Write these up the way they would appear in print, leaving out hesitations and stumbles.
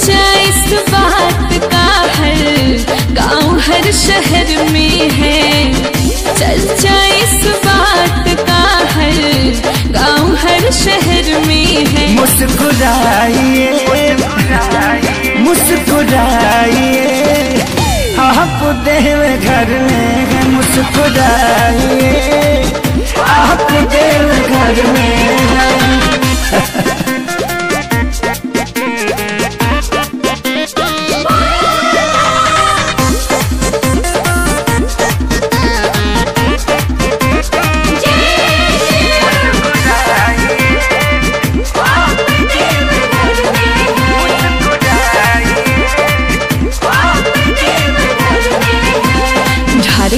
चर्चा इस बात का हर गांव हर शहर में है। चर्चा इस बात का हर गांव हर शहर में है। मुस्कुराइए मुस्कुराइए आप देव घर में है। मुस्कुराइए आप देव घर में है।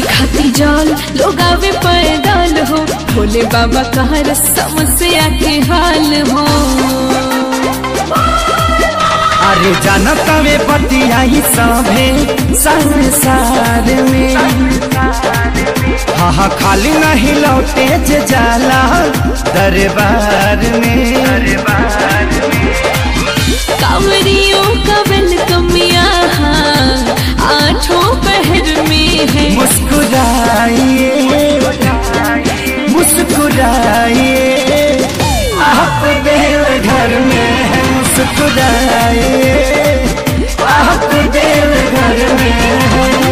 खाती जाल लोग आवे पैदल हो। भोले बाबा का हर समस्या के हाल हो। अरे जानता वे बतियाई सभे संसार में। हाँ खाली नहीं लौटे जे जाला दरबार में। कांवरियों का वेलकम यहाँ आठों पहर में है। मुस्कुराइए मुस्कुराइए आप देव घर में है। मुस्कुराइए आप देव घर में है।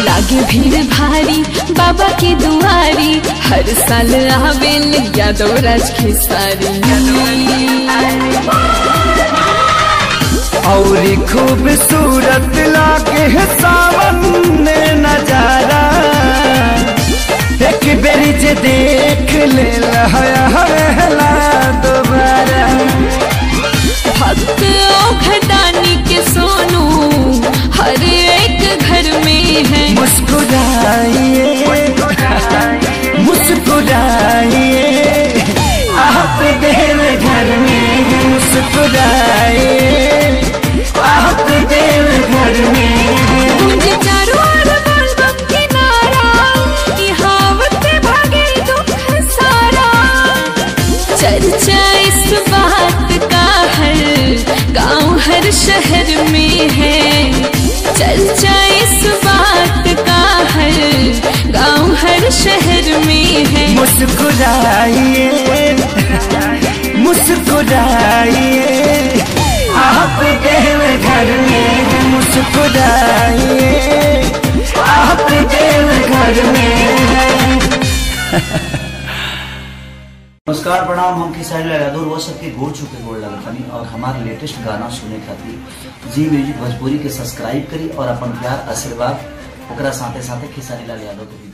लागे भीड़ भारी बाबा की दुआरी। हर साल आवे यादव राज खेसारी। और खूबसूरत लागे है सावन में नजारा। एक बेरी जे देख ले लहला दोबारा। भक्त घटानी के सोनू हर एक घर में है। मुस्कुराइए मुस्कुराइए आप देव घर में है। मुस्कुराइए आप देव घर में है। मुझे चारों ओर बोल बम के नारा। यहाँ आवते भागे दुख सारा। चर्चा इस बात का हर गांव हर शहर में है। चर्चा इस बात का हर गांव हर शहर में है। मुस्कुराइए मुस्कुराइए आप देव घर में है। मुस्कुराइए आप देव घर में है। नमस्कार प्रणाम। हम खेसारी लाल यादव वो सबके गोड़ छुके गोड़ लगतनी और हमारे लेटेस्ट गाना सुने खातिर जी म्यूजिक भोजपुरी के सब्सक्राइब करी और अपन प्यार आशीर्वाद ओकरा साथे साथे खेसारी लाल यादव के भी